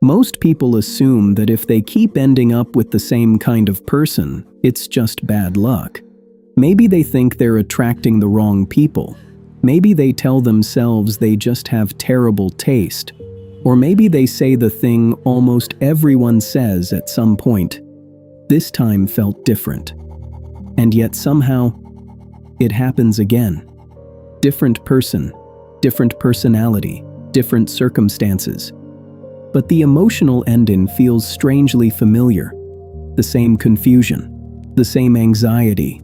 Most people assume that if they keep ending up with the same kind of person, it's just bad luck. Maybe they think they're attracting the wrong people. Maybe they tell themselves they just have terrible taste. Or maybe they say the thing almost everyone says at some point. This time felt different. And yet somehow, it happens again. Different person, different personality, different circumstances. But the emotional ending feels strangely familiar. The same confusion, the same anxiety,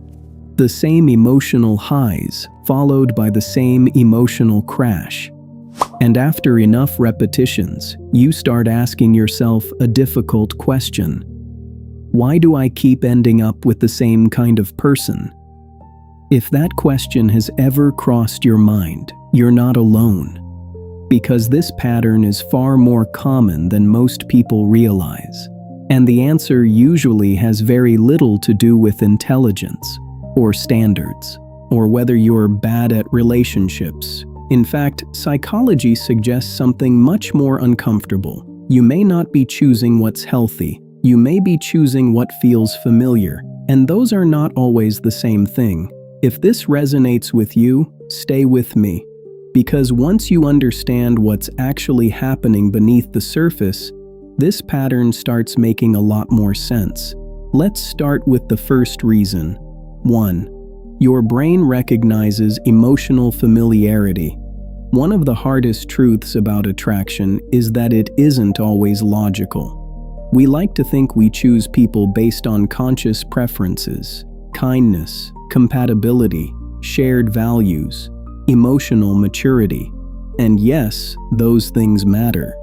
the same emotional highs, followed by the same emotional crash. And after enough repetitions, you start asking yourself a difficult question. Why do I keep ending up with the same kind of person? If that question has ever crossed your mind, you're not alone. Because this pattern is far more common than most people realize. And the answer usually has very little to do with intelligence, or standards, or whether you're bad at relationships. In fact, psychology suggests something much more uncomfortable. You may not be choosing what's healthy. You may be choosing what feels familiar. And those are not always the same thing. If this resonates with you, stay with me. Because once you understand what's actually happening beneath the surface, this pattern starts making a lot more sense. Let's start with the first reason. 1. Your brain recognizes emotional familiarity. One of the hardest truths about attraction is that it isn't always logical. We like to think we choose people based on conscious preferences, kindness, compatibility, shared values, emotional maturity. And yes, those things matter.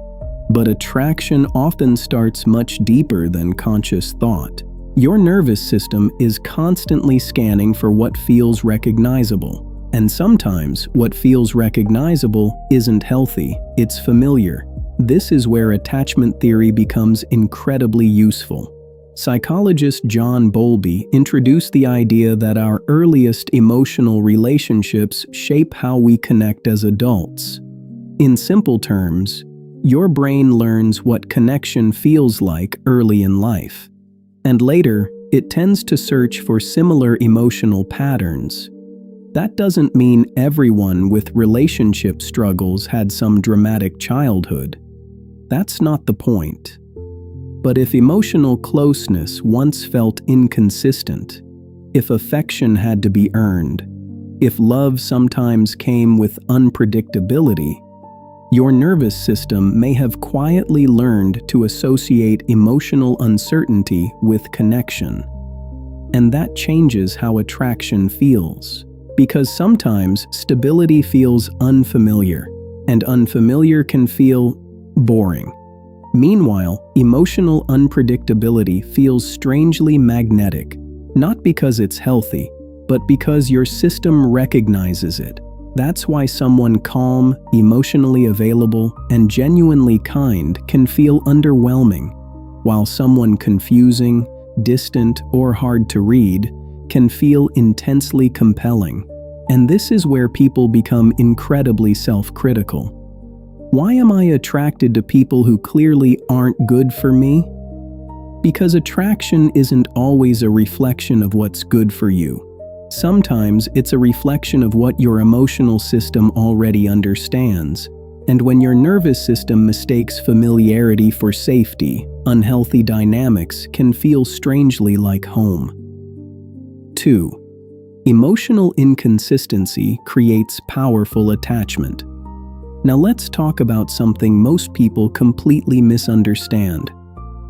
But attraction often starts much deeper than conscious thought. Your nervous system is constantly scanning for what feels recognizable. And sometimes what feels recognizable isn't healthy, it's familiar. This is where attachment theory becomes incredibly useful. Psychologist John Bowlby introduced the idea that our earliest emotional relationships shape how we connect as adults. In simple terms, your brain learns what connection feels like early in life. And later, it tends to search for similar emotional patterns. That doesn't mean everyone with relationship struggles had some dramatic childhood. That's not the point. But if emotional closeness once felt inconsistent, if affection had to be earned, if love sometimes came with unpredictability, your nervous system may have quietly learned to associate emotional uncertainty with connection. And that changes how attraction feels. Because sometimes stability feels unfamiliar, and unfamiliar can feel boring. Meanwhile, emotional unpredictability feels strangely magnetic, not because it's healthy, but because your system recognizes it. That's why someone calm, emotionally available, and genuinely kind can feel underwhelming, while someone confusing, distant, or hard to read can feel intensely compelling. And this is where people become incredibly self-critical. Why am I attracted to people who clearly aren't good for me? Because attraction isn't always a reflection of what's good for you. Sometimes it's a reflection of what your emotional system already understands. And when your nervous system mistakes familiarity for safety, unhealthy dynamics can feel strangely like home. 2. Emotional inconsistency creates powerful attachment. Now let's talk about something most people completely misunderstand.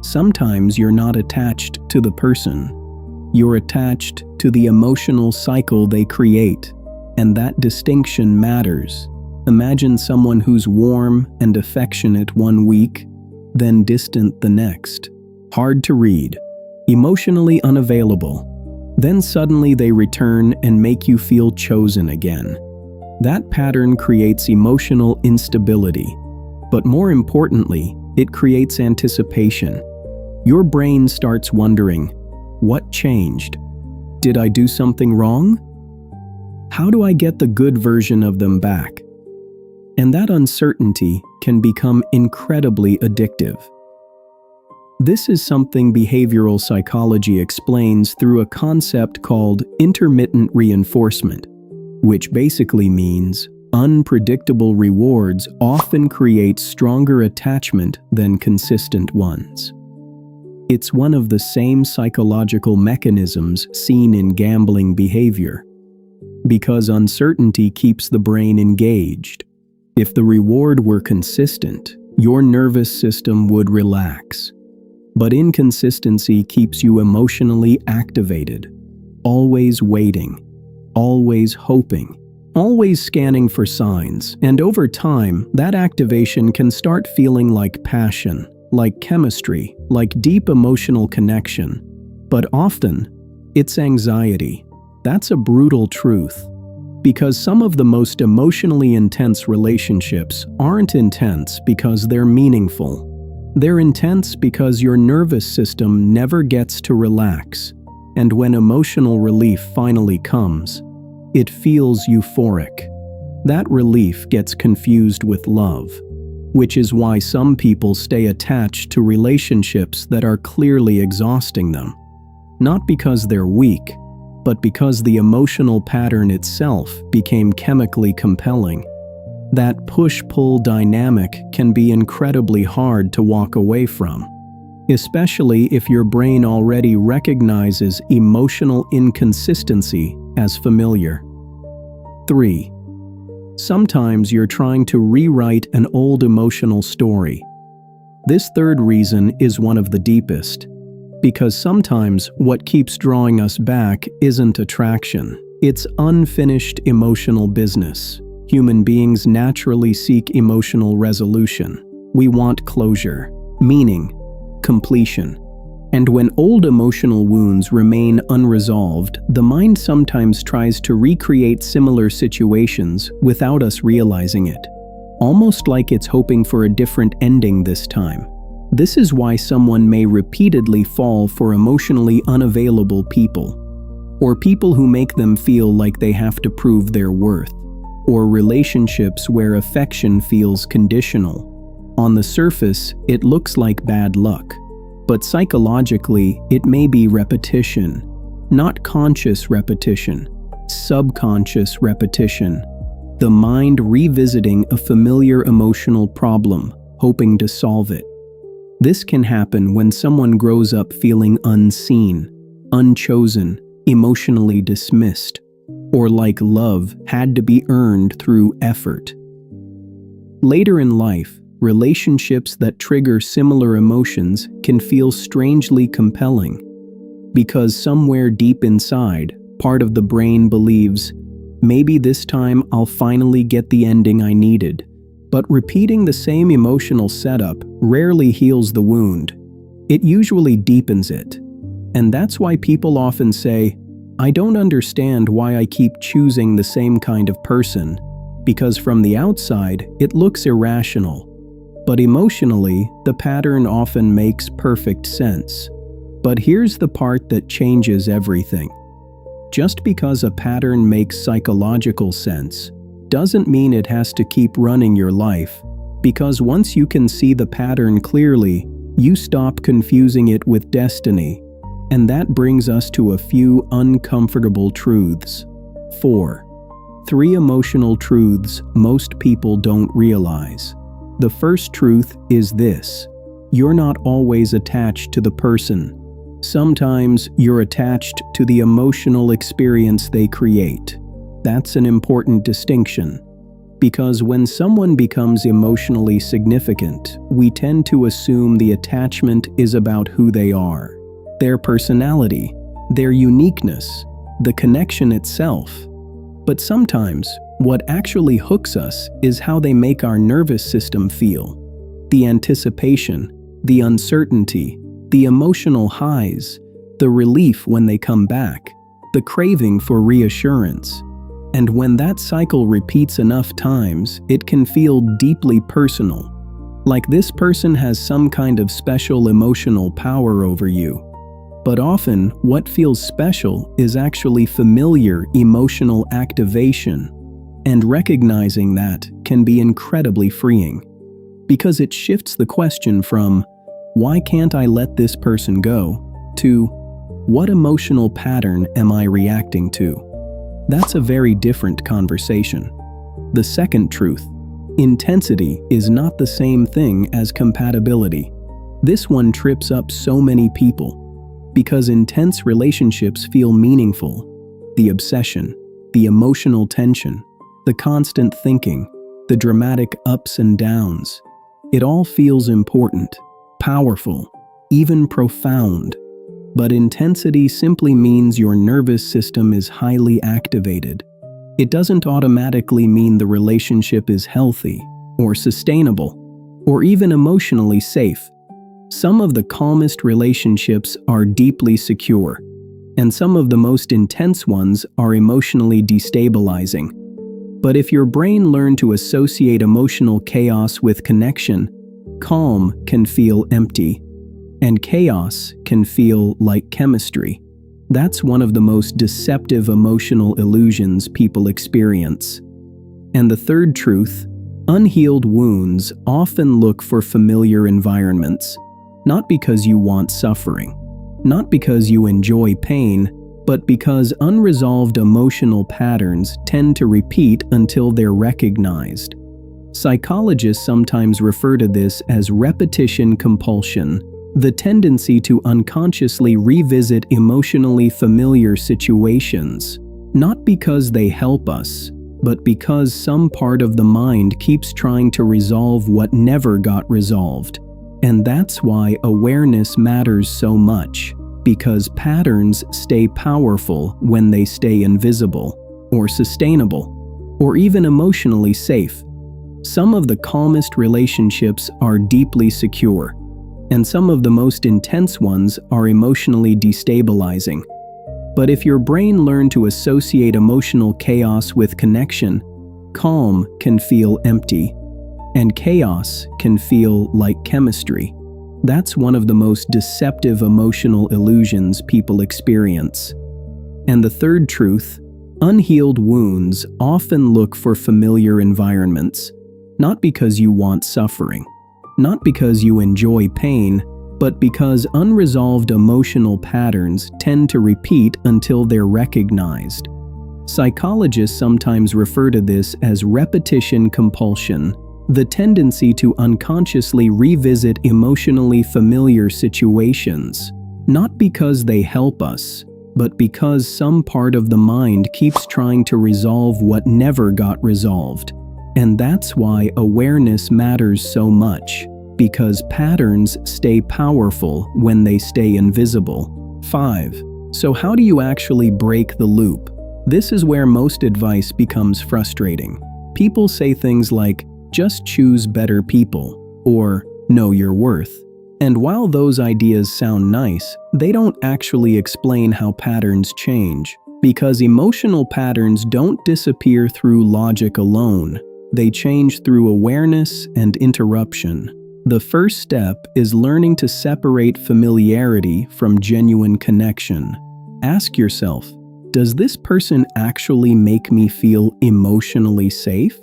Sometimes you're not attached to the person. You're attached to the emotional cycle they create, and that distinction matters. Imagine someone who's warm and affectionate one week, then distant the next. Hard to read, emotionally unavailable. Then suddenly they return and make you feel chosen again. That pattern creates emotional instability, but more importantly, it creates anticipation. Your brain starts wondering, what changed? Did I do something wrong? How do I get the good version of them back? and that uncertainty can become incredibly addictive. This is something behavioral psychology explains through a concept called intermittent reinforcement, which basically means unpredictable rewards often create stronger attachment than consistent ones. It's one of the same psychological mechanisms seen in gambling behavior, because uncertainty keeps the brain engaged. If the reward were consistent, your nervous system would relax. But inconsistency keeps you emotionally activated, always waiting, always hoping, always scanning for signs, and over time, that activation can start feeling like passion, like chemistry, like deep emotional connection. But often, it's anxiety. That's a brutal truth. Because some of the most emotionally intense relationships aren't intense because they're meaningful. They're intense because your nervous system never gets to relax, and when emotional relief finally comes, it feels euphoric. That relief gets confused with love, which is why some people stay attached to relationships that are clearly exhausting them. Not because they're weak, but because the emotional pattern itself became chemically compelling. That push-pull dynamic can be incredibly hard to walk away from, especially if your brain already recognizes emotional inconsistency as familiar. 3. Sometimes you're trying to rewrite an old emotional story. This third reason is one of the deepest, because sometimes what keeps drawing us back isn't attraction, it's unfinished emotional business. Human beings naturally seek emotional resolution. We want closure, meaning, completion. And when old emotional wounds remain unresolved, the mind sometimes tries to recreate similar situations without us realizing it, almost like it's hoping for a different ending this time. This is why someone may repeatedly fall for emotionally unavailable people, or people who make them feel like they have to prove their worth, or relationships where affection feels conditional. On the surface, it looks like bad luck, but psychologically, it may be repetition, not conscious repetition, subconscious repetition. The mind revisiting a familiar emotional problem, hoping to solve it. This can happen when someone grows up feeling unseen, unchosen, emotionally dismissed, or like love had to be earned through effort. Later in life, relationships that trigger similar emotions can feel strangely compelling, because somewhere deep inside, part of the brain believes, maybe this time I'll finally get the ending I needed. But repeating the same emotional setup rarely heals the wound. It usually deepens it. And that's why people often say, I don't understand why I keep choosing the same kind of person, because from the outside, it looks irrational. But emotionally, the pattern often makes perfect sense. But here's the part that changes everything. Just because a pattern makes psychological sense, doesn't mean it has to keep running your life, because once you can see the pattern clearly, you stop confusing it with destiny. And that brings us to a few uncomfortable truths. 4. 3 emotional truths most people don't realize. The first truth is this: you're not always attached to the person. Sometimes you're attached to the emotional experience they create. That's an important distinction, because when someone becomes emotionally significant, we tend to assume the attachment is about who they are, their personality, their uniqueness, the connection itself. But sometimes, what actually hooks us is how they make our nervous system feel. The anticipation, the uncertainty, the emotional highs, the relief when they come back, the craving for reassurance. And when that cycle repeats enough times, it can feel deeply personal, like this person has some kind of special emotional power over you. But often, what feels special is actually familiar emotional activation. And recognizing that can be incredibly freeing, because it shifts the question from, "Why can't I let this person go?" to, "What emotional pattern am I reacting to?" That's a very different conversation. The second truth: intensity is not the same thing as compatibility. This one trips up so many people, because intense relationships feel meaningful. The obsession, the emotional tension, the constant thinking, the dramatic ups and downs. It all feels important, powerful, even profound. But intensity simply means your nervous system is highly activated. It doesn't automatically mean the relationship is healthy, or sustainable, or even emotionally safe. Some of the calmest relationships are deeply secure, and some of the most intense ones are emotionally destabilizing. But if your brain learned to associate emotional chaos with connection, calm can feel empty, and chaos can feel like chemistry. That's one of the most deceptive emotional illusions people experience. And the third truth: unhealed wounds often look for familiar environments, not because you want suffering, not because you enjoy pain, but because unresolved emotional patterns tend to repeat until they're recognized. Psychologists sometimes refer to this as repetition compulsion, the tendency to unconsciously revisit emotionally familiar situations, not because they help us, but because some part of the mind keeps trying to resolve what never got resolved. And that's why awareness matters so much, because patterns stay powerful when they stay invisible, or sustainable, or even emotionally safe. Some of the calmest relationships are deeply secure, and some of the most intense ones are emotionally destabilizing. But if your brain learned to associate emotional chaos with connection, calm can feel empty, and chaos can feel like chemistry. That's one of the most deceptive emotional illusions people experience. And the third truth: unhealed wounds often look for familiar environments, not because you want suffering, not because you enjoy pain, but because unresolved emotional patterns tend to repeat until they're recognized. Psychologists sometimes refer to this as repetition compulsion, the tendency to unconsciously revisit emotionally familiar situations, not because they help us, but because some part of the mind keeps trying to resolve what never got resolved. And that's why awareness matters so much, because patterns stay powerful when they stay invisible. 5. So how do you actually break the loop? This is where most advice becomes frustrating. People say things like, "Just choose better people," or "Know your worth." And while those ideas sound nice, they don't actually explain how patterns change, because emotional patterns don't disappear through logic alone. They change through awareness and interruption. The first step is learning to separate familiarity from genuine connection. Ask yourself, does this person actually make me feel emotionally safe?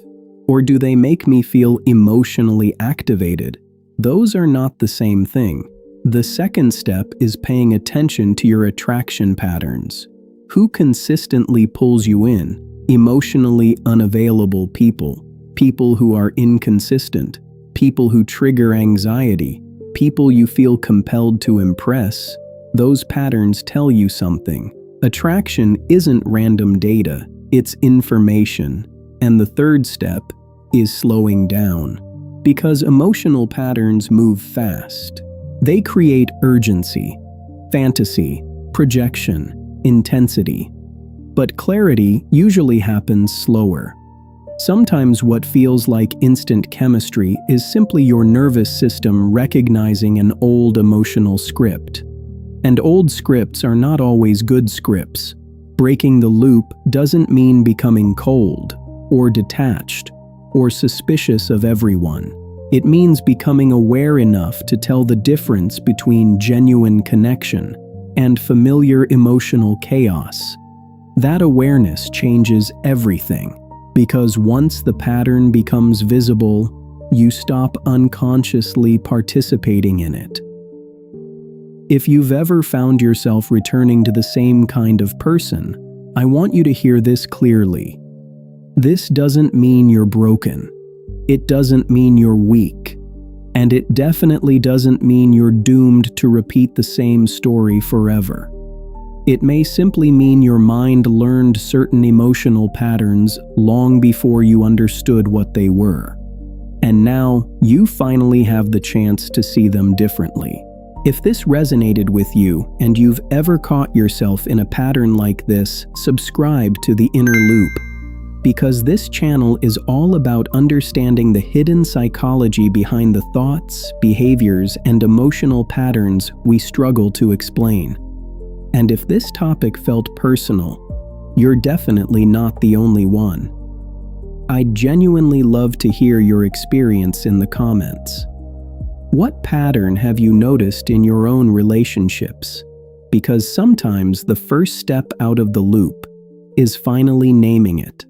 Or do they make me feel emotionally activated? Those are not the same thing. The second step is paying attention to your attraction patterns. Who consistently pulls you in? Emotionally unavailable people. People who are inconsistent. People who trigger anxiety. People you feel compelled to impress. Those patterns tell you something. Attraction isn't random data, it's information. And the third step is slowing down. Because emotional patterns move fast. They create urgency, fantasy, projection, intensity. But clarity usually happens slower. Sometimes what feels like instant chemistry is simply your nervous system recognizing an old emotional script. And old scripts are not always good scripts. Breaking the loop doesn't mean becoming cold, or detached, or suspicious of everyone. It means becoming aware enough to tell the difference between genuine connection and familiar emotional chaos. That awareness changes everything, Because once the pattern becomes visible, you stop unconsciously participating in it. If you've ever found yourself returning to the same kind of person, I want you to hear this clearly. This doesn't mean you're broken. It doesn't mean you're weak. And it definitely doesn't mean you're doomed to repeat the same story forever. It may simply mean your mind learned certain emotional patterns long before you understood what they were. And now, you finally have the chance to see them differently. If this resonated with you and you've ever caught yourself in a pattern like this, subscribe to The Inner Loop, because this channel is all about understanding the hidden psychology behind the thoughts, behaviors, and emotional patterns we struggle to explain. And if this topic felt personal, you're definitely not the only one. I'd genuinely love to hear your experience in the comments. What pattern have you noticed in your own relationships? Because sometimes the first step out of the loop is finally naming it.